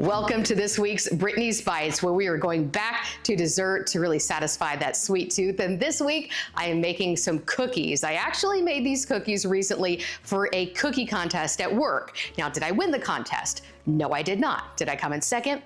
Welcome to this week's Brittany's Bites, where we are going back to dessert to really satisfy that sweet tooth. And this week, I am making some cookies. I actually made these cookies recently for a cookie contest at work. Now, did I win the contest? No, I did not. Did I come in second?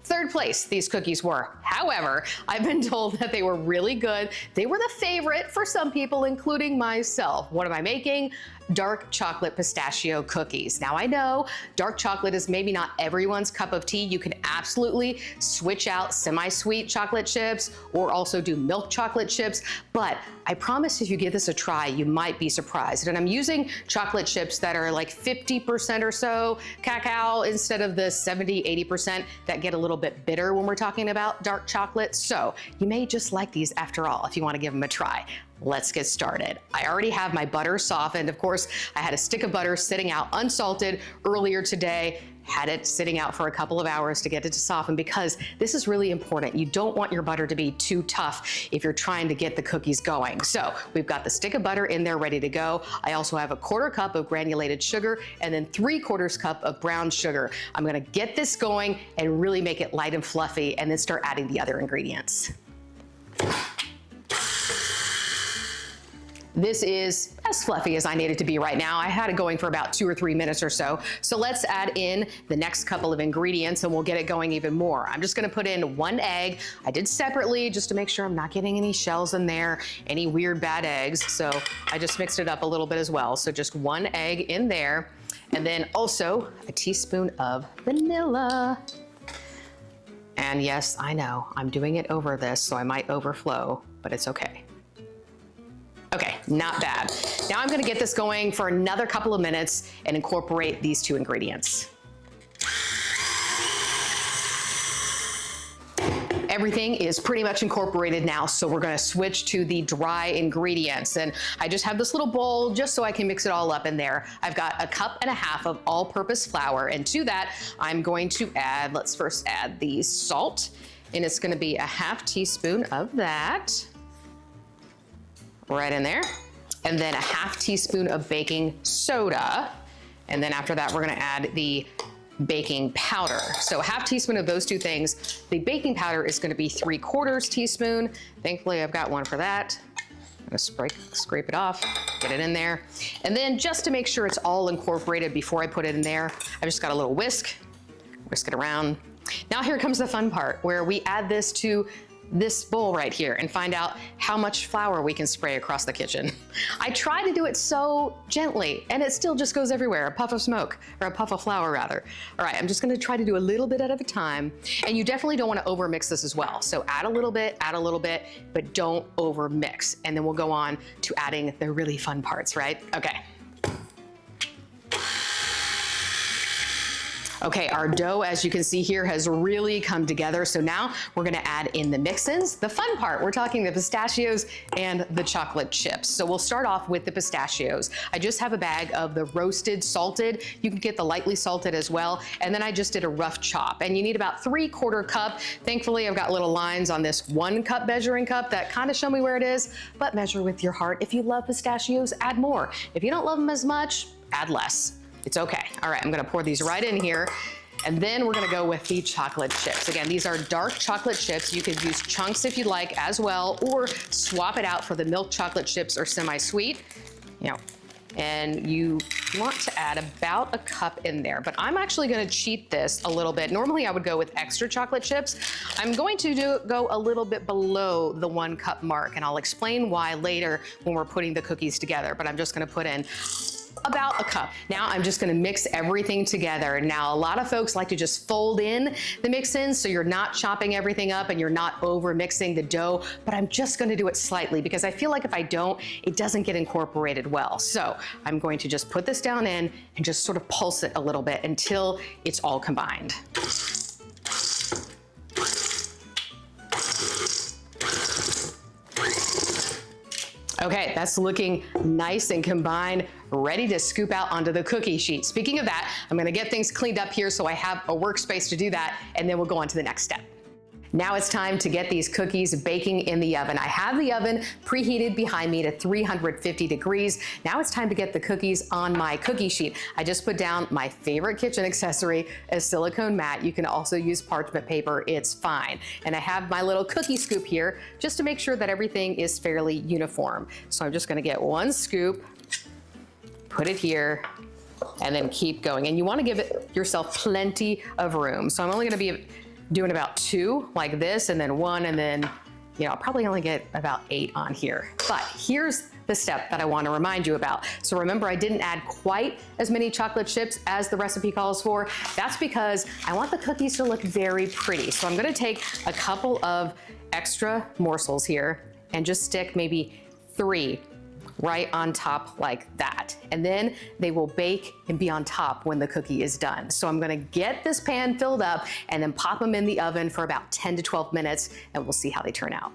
Third place these cookies were. However, I've been told that they were really good. They were the favorite for some people, including myself. What am I making? Dark chocolate pistachio cookies. Now I know dark chocolate is maybe not everyone's cup of tea. You can absolutely switch out semi-sweet chocolate chips or also do milk chocolate chips, but I promise if you give this a try, you might be surprised. And I'm using chocolate chips that are like 50% or so cacao instead of the 70–80% that get a little bit bitter when we're talking about dark chocolate. So you may just like these after all if you want to give them a try. Let's get started. I already have my butter softened. Of course, I had a stick of butter sitting out unsalted earlier today. Had it sitting out for a couple of hours to get it to soften because this is really important. You don't want your butter to be too tough if you're trying to get the cookies going. So we've got the stick of butter in there ready to go. I also have a 1/4 cup of granulated sugar and then 3/4 cup of brown sugar. I'm gonna get this going and really make it light and fluffy and then start adding the other ingredients. This is as fluffy as I need it to be right now. I had it going for about 2 or 3 minutes or so. So let's add in the next couple of ingredients and we'll get it going even more. I'm just gonna put in 1 egg. I did separately just to make sure I'm not getting any shells in there, any weird bad eggs. So I just mixed it up a little bit as well. So just 1 egg in there. And then also a teaspoon of vanilla. And yes, I know, I'm doing it over this, so I might overflow, but it's okay. Okay, not bad. Now I'm gonna get this going for another couple of minutes and incorporate these 2 ingredients. Everything is pretty much incorporated now, so we're gonna switch to the dry ingredients. And I just have this little bowl just so I can mix it all up in there. I've got 1.5 cups of all-purpose flour, and to that, I'm going to add, let's first add the salt, and it's gonna be 1/2 teaspoon of that. Right in there. And then 1/2 teaspoon of baking soda. And then after that, we're gonna add the baking powder. So 1/2 teaspoon of those 2 things. The baking powder is gonna be 3/4 teaspoon. Thankfully, I've got one for that. I'm gonna scrape it off, get it in there. And then just to make sure it's all incorporated before I put it in there, I just got a little whisk it around. Now here comes the fun part where we add this to this bowl right here and find out how much flour we can spray across the kitchen. I try to do it so gently and it still just goes everywhere, a puff of smoke, or a puff of flour rather. All right, I'm just gonna try to do a little bit at a time, and you definitely don't wanna over mix this as well. So add a little bit, but don't over mix. And then we'll go on to adding the really fun parts, right? Okay. Okay, our dough, as you can see here, has really come together. So now we're gonna add in the mix-ins. The fun part, we're talking the pistachios and the chocolate chips. So we'll start off with the pistachios. I just have a bag of the roasted salted. You can get the lightly salted as well. And then I just did a rough chop. And you need about 3/4 cup. Thankfully, I've got little lines on this 1 cup measuring cup that kind of show me where it is, but measure with your heart. If you love pistachios, add more. If you don't love them as much, add less. It's okay. All right, I'm gonna pour these right in here. And then we're gonna go with the chocolate chips. Again, these are dark chocolate chips. You could use chunks if you'd like as well, or swap it out for the milk chocolate chips or semi-sweet. And you want to add about 1 cup in there, but I'm actually gonna cheat this a little bit. Normally I would go with extra chocolate chips. I'm going to go a little bit below the 1 cup mark, and I'll explain why later when we're putting the cookies together, but I'm just gonna put in about 1 cup. Now I'm just gonna mix everything together. Now a lot of folks like to just fold in the mix-ins so you're not chopping everything up and you're not over mixing the dough, but I'm just gonna do it slightly because I feel like if I don't, it doesn't get incorporated well. So I'm going to just put this down in and just sort of pulse it a little bit until it's all combined. Okay, that's looking nice and combined, ready to scoop out onto the cookie sheet. Speaking of that, I'm gonna get things cleaned up here so I have a workspace to do that, and then we'll go on to the next step. Now it's time to get these cookies baking in the oven. I have the oven preheated behind me to 350 degrees. Now it's time to get the cookies on my cookie sheet. I just put down my favorite kitchen accessory, a silicone mat. You can also use parchment paper, it's fine. And I have my little cookie scoop here just to make sure that everything is fairly uniform. So I'm just gonna get one scoop, put it here, and then keep going. And you wanna give yourself plenty of room. So I'm only gonna be doing about 2 like this, and then 1, and then, I'll probably only get about 8 on here. But here's the step that I want to remind you about. So remember, I didn't add quite as many chocolate chips as the recipe calls for. That's because I want the cookies to look very pretty. So I'm going to take a couple of extra morsels here and just stick maybe 3 right on top like that. And then they will bake and be on top when the cookie is done. So I'm gonna get this pan filled up and then pop them in the oven for about 10 to 12 minutes, and we'll see how they turn out.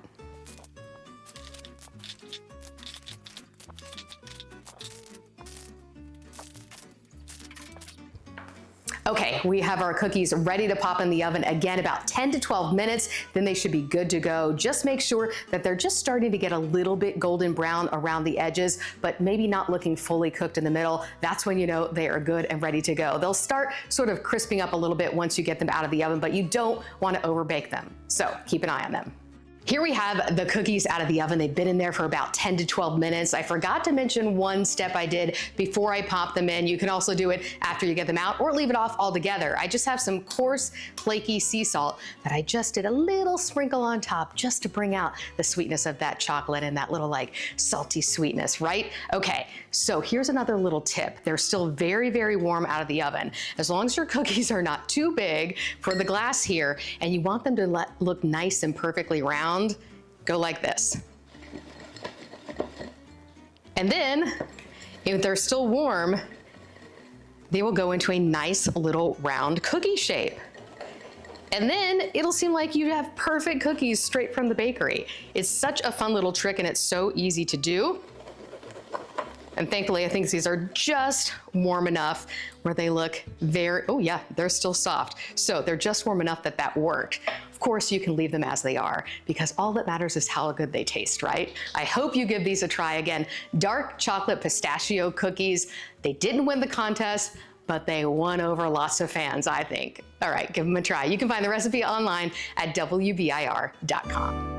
Okay, we have our cookies ready to pop in the oven, again, about 10 to 12 minutes, then they should be good to go. Just make sure that they're just starting to get a little bit golden brown around the edges, but maybe not looking fully cooked in the middle. That's when you know they are good and ready to go. They'll start sort of crisping up a little bit once you get them out of the oven, but you don't want to overbake them. So keep an eye on them. Here we have the cookies out of the oven. They've been in there for about 10 to 12 minutes. I forgot to mention one step I did before I pop them in. You can also do it after you get them out or leave it off altogether. I just have some coarse, flaky sea salt that I just did a little sprinkle on top just to bring out the sweetness of that chocolate and that little like salty sweetness, right? Okay, so here's another little tip. They're still very, very warm out of the oven. As long as your cookies are not too big for the glass here and you want them to look nice and perfectly round, go like this. And then, if they're still warm, they will go into a nice little round cookie shape. And then it'll seem like you have perfect cookies straight from the bakery. It's such a fun little trick and it's so easy to do. And thankfully, I think these are just warm enough where they look very, oh yeah, they're still soft. So they're just warm enough that that worked. Of course, you can leave them as they are because all that matters is how good they taste, right? I hope you give these a try. Again, dark chocolate pistachio cookies. They didn't win the contest, but they won over lots of fans, I think. All right, give them a try. You can find the recipe online at WBIR.com.